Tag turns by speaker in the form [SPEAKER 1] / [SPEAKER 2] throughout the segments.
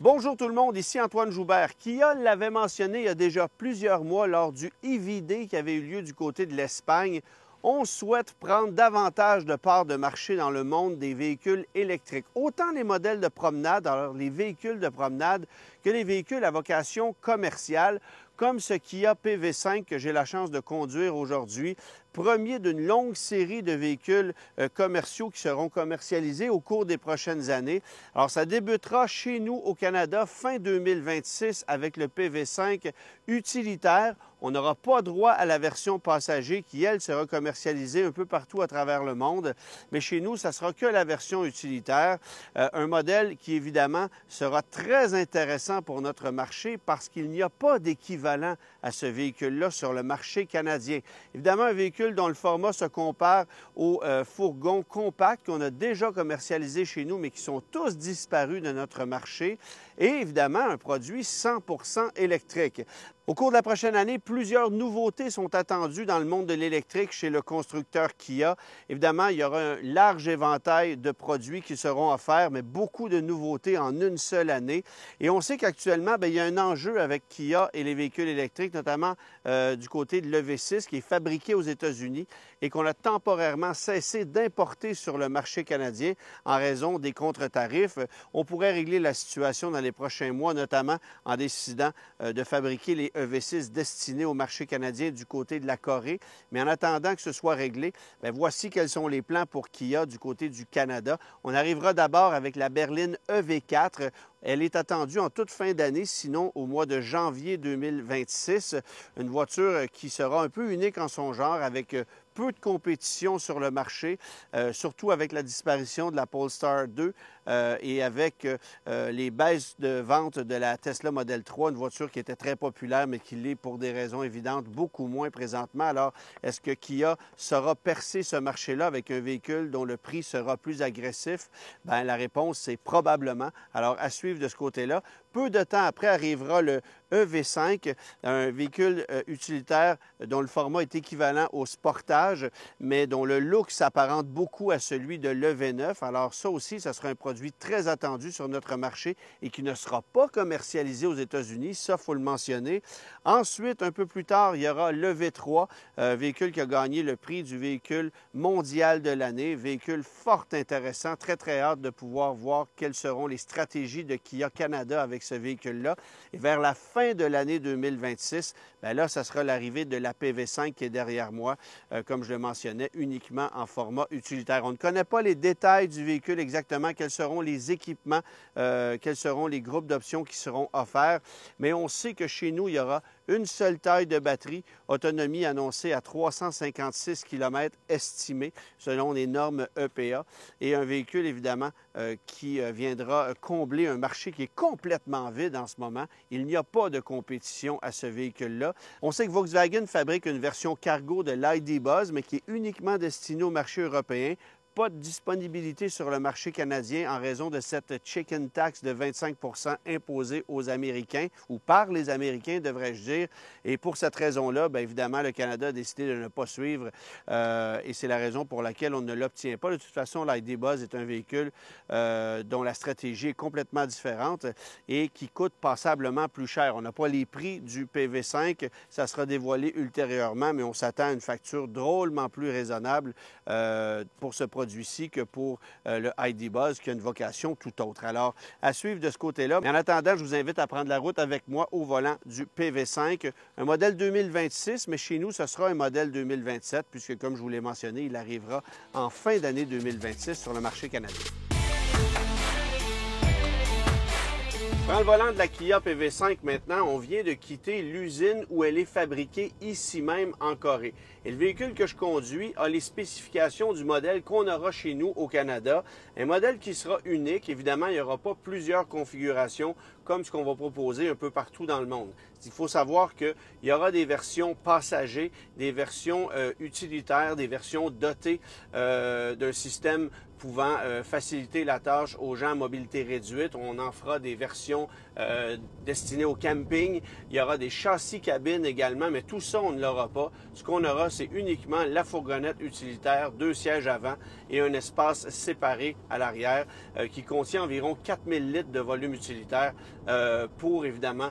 [SPEAKER 1] Bonjour tout le monde, ici Antoine Joubert. Kia l'avait mentionné il y a déjà plusieurs mois lors du EV Day qui avait eu lieu du côté de l'Espagne. On souhaite prendre davantage de parts de marché dans le monde des véhicules électriques. Autant les modèles de promenade, alors les véhicules de promenade, que les véhicules à vocation commerciale, comme ce Kia PV5 que j'ai la chance de conduire aujourd'hui, premier d'une longue série de véhicules commerciaux qui seront commercialisés au cours des prochaines années. Alors, ça débutera chez nous au Canada fin 2026 avec le PV5 utilitaire. On n'aura pas droit à la version passager qui, elle, sera commercialisée un peu partout à travers le monde. Mais chez nous, ça sera que la version utilitaire. Un modèle qui, évidemment, sera très intéressant pour notre marché parce qu'il n'y a pas d'équivalent à ce véhicule-là sur le marché canadien. Évidemment, un véhicule dont le format se compare aux fourgons compacts qu'on a déjà commercialisés chez nous, mais qui sont tous disparus de notre marché. Et évidemment, un produit 100% électrique. Au cours de la prochaine année, plusieurs nouveautés sont attendues dans le monde de l'électrique chez le constructeur Kia. Évidemment, il y aura un large éventail de produits qui seront offerts, mais beaucoup de nouveautés en une seule année. Et on sait qu'actuellement, il y a un enjeu avec Kia et les véhicules électriques, notamment du côté de l'EV6 qui est fabriqué aux États-Unis et qu'on a temporairement cessé d'importer sur le marché canadien en raison des contre-tarifs. On pourrait régler la situation dans les prochains mois, notamment en décidant de fabriquer les EV6 destinés au marché canadien du côté de la Corée. Mais en attendant que ce soit réglé, voici quels sont les plans pour Kia du côté du Canada. On arrivera d'abord avec la berline EV4. Elle est attendue en toute fin d'année, sinon au mois de janvier 2026. Une voiture qui sera un peu unique en son genre, avec peu de compétition sur le marché, surtout avec la disparition de la Polestar 2 et avec les baisses de vente de la Tesla Model 3, une voiture qui était très populaire, mais qui l'est pour des raisons évidentes beaucoup moins présentement. Alors, est-ce que Kia saura percer ce marché-là avec un véhicule dont le prix sera plus agressif? Bien, la réponse, c'est probablement. Alors, à suivre de ce côté-là. Peu de temps après arrivera le EV5, un véhicule utilitaire dont le format est équivalent au Sportage, mais dont le look s'apparente beaucoup à celui de l'EV9. Alors ça aussi, ça sera un produit très attendu sur notre marché et qui ne sera pas commercialisé aux États-Unis, ça, il faut le mentionner. Ensuite, un peu plus tard, il y aura l'EV3, véhicule qui a gagné le prix du véhicule mondial de l'année, véhicule fort intéressant, très, très hâte de pouvoir voir quelles seront les stratégies de Kia Canada avec ce véhicule-là. Et vers la fin de l'année 2026, bien là, ça sera l'arrivée de la PV5 qui est derrière moi, comme je le mentionnais, uniquement en format utilitaire. On ne connaît pas les détails du véhicule exactement, quels seront les équipements, quels seront les groupes d'options qui seront offerts, mais on sait que chez nous, il y aura une seule taille de batterie, autonomie annoncée à 356 km estimée selon les normes EPA, et un véhicule évidemment qui viendra combler un marché qui est complètement vide en ce moment. Il n'y a pas de compétition à ce véhicule-là. On sait que Volkswagen fabrique une version cargo de l'ID Buzz, mais qui est uniquement destinée au marché européen. Pas de disponibilité sur le marché canadien en raison de cette chicken tax de 25 % imposée aux Américains, ou par les Américains, devrais-je dire. Et pour cette raison-là, bien évidemment, le Canada a décidé de ne pas suivre et c'est la raison pour laquelle on ne l'obtient pas. De toute façon, l'ID Buzz est un véhicule dont la stratégie est complètement différente et qui coûte passablement plus cher. On n'a pas les prix du PV5, ça sera dévoilé ultérieurement, mais on s'attend à une facture drôlement plus raisonnable pour ce produit ci que pour le ID Buzz, qui a une vocation tout autre. Alors, à suivre de ce côté-là. Mais en attendant, je vous invite à prendre la route avec moi au volant du PV5, un modèle 2026, mais chez nous, ce sera un modèle 2027, puisque, comme je vous l'ai mentionné, il arrivera en fin d'année 2026 sur le marché canadien. Prends le volant de la Kia PV5 maintenant. On vient de quitter l'usine où elle est fabriquée ici même en Corée. Et le véhicule que je conduis a les spécifications du modèle qu'on aura chez nous au Canada. Un modèle qui sera unique. Évidemment, il n'y aura pas plusieurs configurations comme ce qu'on va proposer un peu partout dans le monde. Il faut savoir qu'il y aura des versions passagers, des versions utilitaires, des versions dotées d'un système pouvant faciliter la tâche aux gens à mobilité réduite. On en fera des versions destinées au camping. Il y aura des châssis cabines également, mais tout ça, on ne l'aura pas. Ce qu'on aura, c'est uniquement la fourgonnette utilitaire, 2 sièges avant et un espace séparé à l'arrière qui contient environ 4000 litres de volume utilitaire pour, évidemment,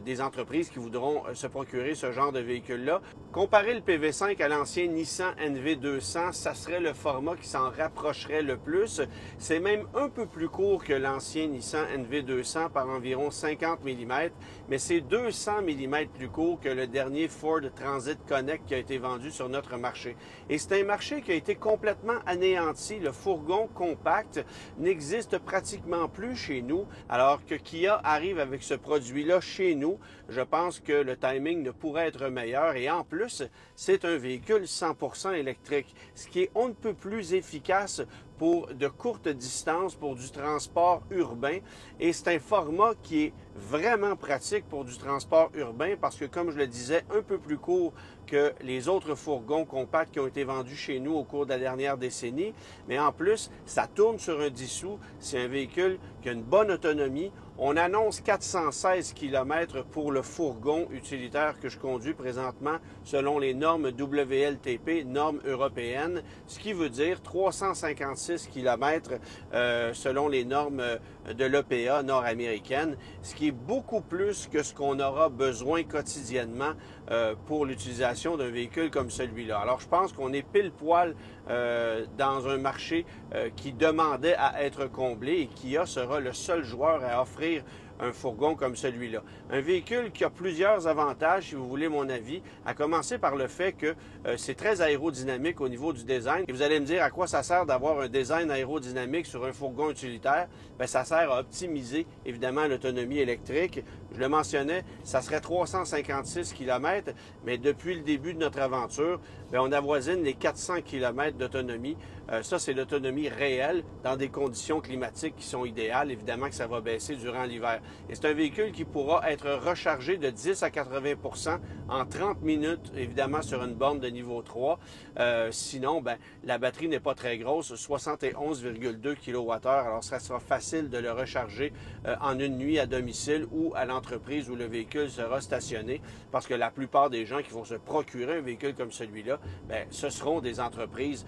[SPEAKER 1] des entreprises qui voudront se procurer ce genre de véhicule-là. Comparer le PV5 à l'ancien Nissan NV200, ça serait le format qui s'en rapprocherait le plus. C'est même un peu plus court que l'ancien Nissan NV200 par environ 50 mm, mais c'est 200 mm plus court que le dernier Ford Transit Connect qui a été vendu sur notre marché. Et c'est un marché qui a été complètement anéanti. Le fourgon compact n'existe pratiquement plus chez nous, alors que Kia arrive avec ce produit-là chez nous. Je pense que le timing ne pourrait être meilleur et en plus, c'est un véhicule 100% électrique, ce qui est on ne peut plus efficace pour de courtes distances, pour du transport urbain. Et c'est un format qui est vraiment pratique pour du transport urbain parce que, comme je le disais, un peu plus court que les autres fourgons compacts qui ont été vendus chez nous au cours de la dernière décennie. Mais en plus, ça tourne sur un 10 sous. C'est un véhicule qui a une bonne autonomie. On annonce 416 km pour le fourgon utilitaire que je conduis présentement selon les normes WLTP, normes européennes, ce qui veut dire 356 km selon les normes de l'EPA nord-américaine, ce qui est beaucoup plus que ce qu'on aura besoin quotidiennement pour l'utilisation d'un véhicule comme celui-là. Alors, je pense qu'on est pile poil dans un marché qui demandait à être comblé et Kia sera le seul joueur à offrir un fourgon comme celui-là. Un véhicule qui a plusieurs avantages, si vous voulez mon avis, à commencer par le fait que c'est très aérodynamique au niveau du design. Et vous allez me dire à quoi ça sert d'avoir un design aérodynamique sur un fourgon utilitaire? Bien, ça sert à optimiser, évidemment, l'autonomie électrique. Je le mentionnais, ça serait 356 km, mais depuis le début de notre aventure, bien, on avoisine les 400 km d'autonomie. Ça, c'est l'autonomie réelle dans des conditions climatiques qui sont idéales. Évidemment que ça va baisser durant l'hiver. Et c'est un véhicule qui pourra être rechargé de 10 à 80 en 30 minutes, évidemment sur une borne de niveau 3. Sinon, ben, la batterie n'est pas très grosse, 71,2 kWh. Alors, ça sera facile de le recharger en une nuit à domicile ou à l'entreprise où le véhicule sera stationné. Parce que la plupart des gens qui vont se procurer un véhicule comme celui-là, ben, ce seront des entreprises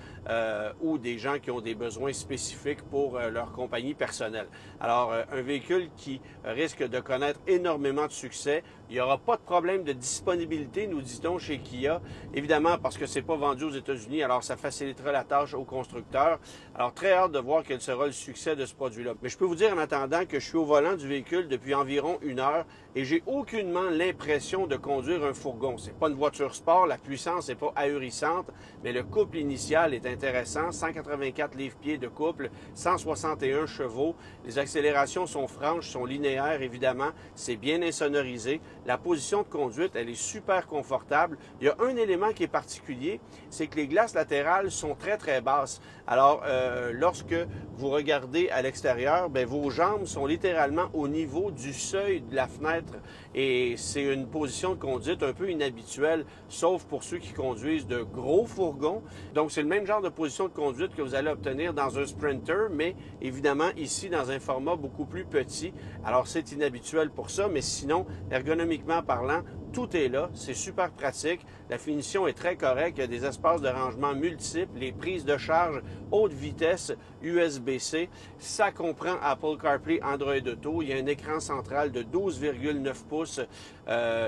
[SPEAKER 1] ou des gens qui ont des besoins spécifiques pour leur compagnie personnelle. Alors, un véhicule qui risque de connaître énormément de succès. Il n'y aura pas de problème de disponibilité, nous dit-on, chez Kia. Évidemment, parce que ce n'est pas vendu aux États-Unis, alors ça facilitera la tâche aux constructeurs. Alors, très hâte de voir quel sera le succès de ce produit-là. Mais je peux vous dire en attendant que je suis au volant du véhicule depuis environ 1 heure et j'ai aucunement l'impression de conduire un fourgon. C'est pas une voiture sport, la puissance n'est pas ahurissante, mais le couple initial est intéressant. 184 livres-pieds de couple, 161 chevaux. Les accélérations sont franches, sont linéaires, évidemment. C'est bien insonorisé. La position de conduite, elle est super confortable. Il y a un élément qui est particulier, c'est que les glaces latérales sont très, très basses. Alors, lorsque vous regardez à l'extérieur, bien, vos jambes sont littéralement au niveau du seuil de la fenêtre et c'est une position de conduite un peu inhabituelle, sauf pour ceux qui conduisent de gros fourgons. Donc, c'est le même genre de position de conduite que vous allez obtenir dans un Sprinter, mais évidemment ici dans un format beaucoup plus petit. Alors, c'est inhabituel pour ça, mais sinon, ergonomiquement parlant, tout est là, c'est super pratique, la finition est très correcte, il y a des espaces de rangement multiples, les prises de charge haute vitesse USB-C, ça comprend Apple CarPlay, Android Auto, il y a un écran central de 12,9 pouces,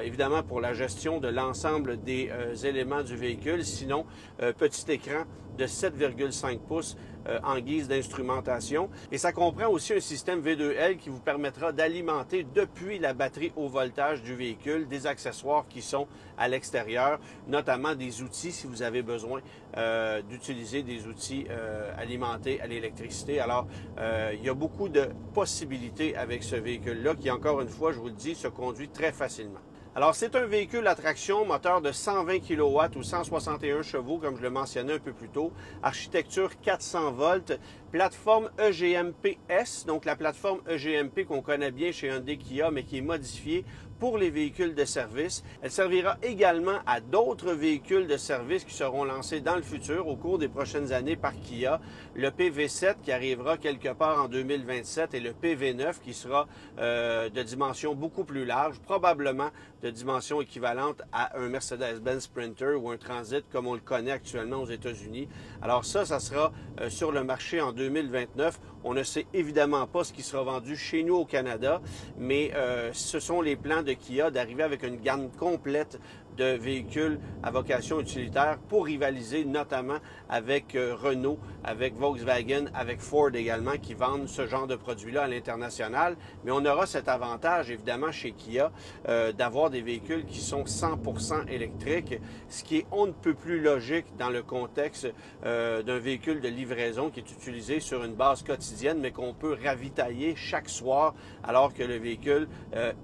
[SPEAKER 1] évidemment pour la gestion de l'ensemble des éléments du véhicule, sinon petit écran de 7,5 pouces en guise d'instrumentation. Et ça comprend aussi un système V2L qui vous permettra d'alimenter depuis la batterie au voltage du véhicule des accessoires qui sont à l'extérieur, notamment des outils si vous avez besoin d'utiliser des outils alimentés à l'électricité. Alors, il y a beaucoup de possibilités avec ce véhicule-là qui, encore une fois, je vous le dis, se conduit très facilement. Alors, c'est un véhicule à traction, moteur de 120 kW ou 161 chevaux, comme je le mentionnais un peu plus tôt, architecture 400 volts, plateforme EGMP-S, donc la plateforme EGMP qu'on connaît bien chez Hyundai Kia, mais qui est modifiée pour les véhicules de service. Elle servira également à d'autres véhicules de service qui seront lancés dans le futur au cours des prochaines années par Kia. Le PV7 qui arrivera quelque part en 2027 et le PV9 qui sera de dimension beaucoup plus large, probablement de dimension équivalente à un Mercedes-Benz Sprinter ou un Transit comme on le connaît actuellement aux États-Unis. Alors ça sera sur le marché en 2029. On ne sait évidemment pas ce qui sera vendu chez nous au Canada, mais ce sont les plans de Kia d'arriver avec une gamme complète de véhicules à vocation utilitaire pour rivaliser notamment avec Renault, avec Volkswagen, avec Ford également qui vendent ce genre de produits-là à l'international. Mais on aura cet avantage évidemment chez Kia d'avoir des véhicules qui sont 100% électriques, ce qui est on ne peut plus logique dans le contexte d'un véhicule de livraison qui est utilisé sur une base quotidienne mais qu'on peut ravitailler chaque soir alors que le véhicule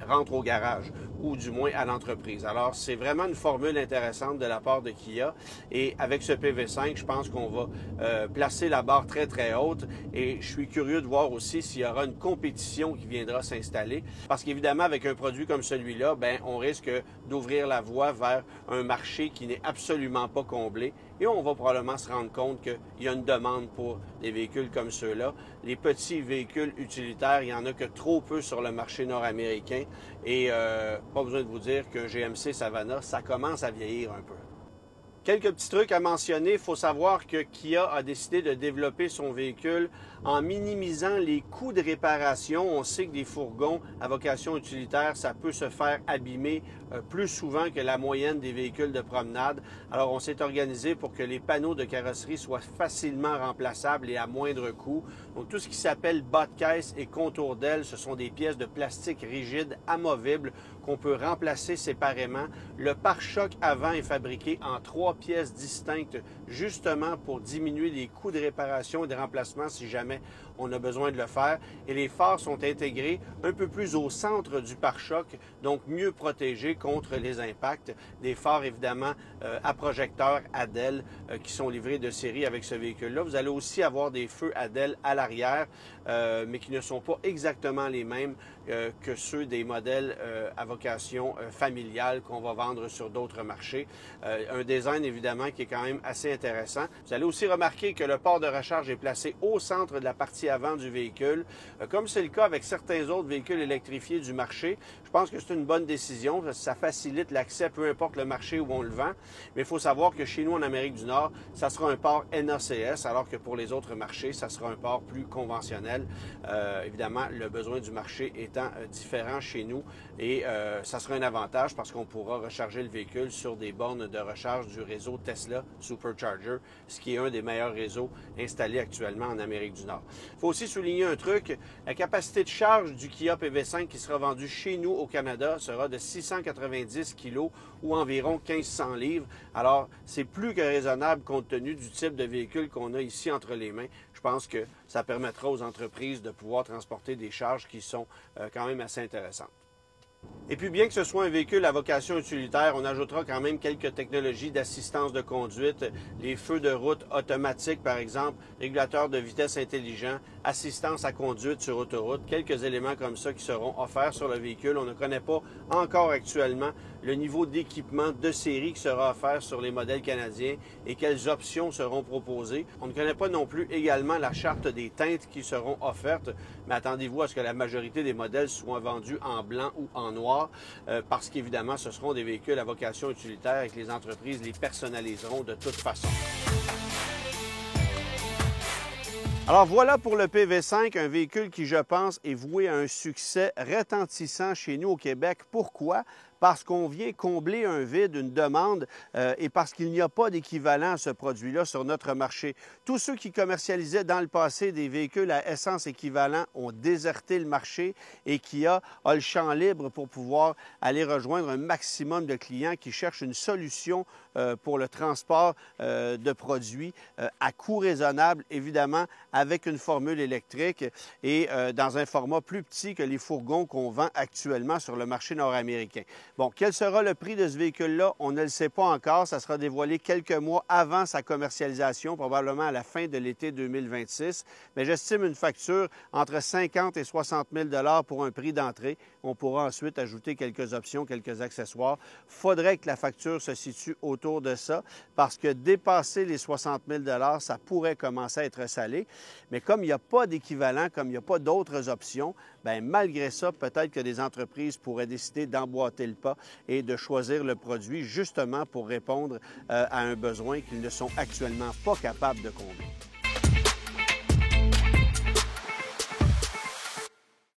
[SPEAKER 1] rentre au garage ou du moins à l'entreprise. Alors c'est vraiment une formule intéressante de la part de Kia et avec ce PV5, je pense qu'on va placer la barre très très haute et je suis curieux de voir aussi s'il y aura une compétition qui viendra s'installer parce qu'évidemment avec un produit comme celui-là, on risque d'ouvrir la voie vers un marché qui n'est absolument pas comblé et on va probablement se rendre compte qu'il y a une demande pour des véhicules comme ceux-là. Les petits véhicules utilitaires, il n'y en a que trop peu sur le marché nord-américain et pas besoin de vous dire qu'un GMC Savana, ça commence à vieillir un peu. Quelques petits trucs à mentionner. Il faut savoir que Kia a décidé de développer son véhicule en minimisant les coûts de réparation. On sait que des fourgons à vocation utilitaire, ça peut se faire abîmer plus souvent que la moyenne des véhicules de promenade. Alors, on s'est organisé pour que les panneaux de carrosserie soient facilement remplaçables et à moindre coût. Donc, tout ce qui s'appelle bas de caisse et contour d'aile, ce sont des pièces de plastique rigide, amovibles, qu'on peut remplacer séparément. Le pare-choc avant est fabriqué en 3 pièces distinctes, justement pour diminuer les coûts de réparation et de remplacement si jamais on a besoin de le faire. Et les phares sont intégrés un peu plus au centre du pare-choc, donc mieux protégés contre les impacts. Des phares, évidemment, à projecteur ADEL qui sont livrés de série avec ce véhicule-là. Vous allez aussi avoir des feux ADEL à l'arrière, mais qui ne sont pas exactement les mêmes que ceux des modèles à vocation familiale qu'on va vendre sur d'autres marchés. Un design, évidemment, qui est quand même assez intéressant. Vous allez aussi remarquer que le port de recharge est placé au centre de la partie avant du véhicule, comme c'est le cas avec certains autres véhicules électrifiés du marché. Je pense que c'est une bonne décision, ça facilite l'accès, peu importe le marché où on le vend. Mais il faut savoir que chez nous, en Amérique du Nord, ça sera un port NACS, alors que pour les autres marchés, ça sera un port plus conventionnel. Évidemment, le besoin du marché étant différent chez nous et ça sera un avantage parce qu'on pourra recharger le véhicule sur des bornes de recharge du réseau Tesla Supercharger, ce qui est un des meilleurs réseaux installés actuellement en Amérique du Nord. Il faut aussi souligner un truc, la capacité de charge du Kia PV5 qui sera vendu chez nous au Canada sera de 690 kg ou environ 1500 livres. Alors, c'est plus que raisonnable compte tenu du type de véhicule qu'on a ici entre les mains. Je pense que ça permettra aux entreprises de pouvoir transporter des charges qui sont quand même assez intéressantes. Et puis, bien que ce soit un véhicule à vocation utilitaire, on ajoutera quand même quelques technologies d'assistance de conduite, les feux de route automatiques, par exemple, régulateur de vitesse intelligent, assistance à conduite sur autoroute, quelques éléments comme ça qui seront offerts sur le véhicule. On ne connaît pas encore actuellement le niveau d'équipement de série qui sera offert sur les modèles canadiens et quelles options seront proposées. On ne connaît pas non plus également la charte des teintes qui seront offertes, mais attendez-vous à ce que la majorité des modèles soient vendus en blanc ou en noir, parce qu'évidemment, ce seront des véhicules à vocation utilitaire et que les entreprises les personnaliseront de toute façon. Alors voilà pour le PV5, un véhicule qui, je pense, est voué à un succès retentissant chez nous au Québec. Pourquoi? Parce qu'on vient combler un vide, une demande, et parce qu'il n'y a pas d'équivalent à ce produit-là sur notre marché. Tous ceux qui commercialisaient dans le passé des véhicules à essence équivalent ont déserté le marché et Kia a le champ libre pour pouvoir aller rejoindre un maximum de clients qui cherchent une solution pour le transport de produits à coût raisonnable, évidemment, avec une formule électrique et dans un format plus petit que les fourgons qu'on vend actuellement sur le marché nord-américain. Bon, quel sera le prix de ce véhicule-là? On ne le sait pas encore. Ça sera dévoilé quelques mois avant sa commercialisation, probablement à la fin de l'été 2026. Mais j'estime une facture entre 50 et 60 000 $ pour un prix d'entrée. On pourra ensuite ajouter quelques options, quelques accessoires. Il faudrait que la facture se situe autour de ça parce que dépasser les 60 000 $, ça pourrait commencer à être salé. Mais comme il n'y a pas d'équivalent, comme il n'y a pas d'autres options, bien, malgré ça, peut-être que des entreprises pourraient décider d'emboîter le pas et de choisir le produit justement pour répondre à un besoin qu'ils ne sont actuellement pas capables de combler.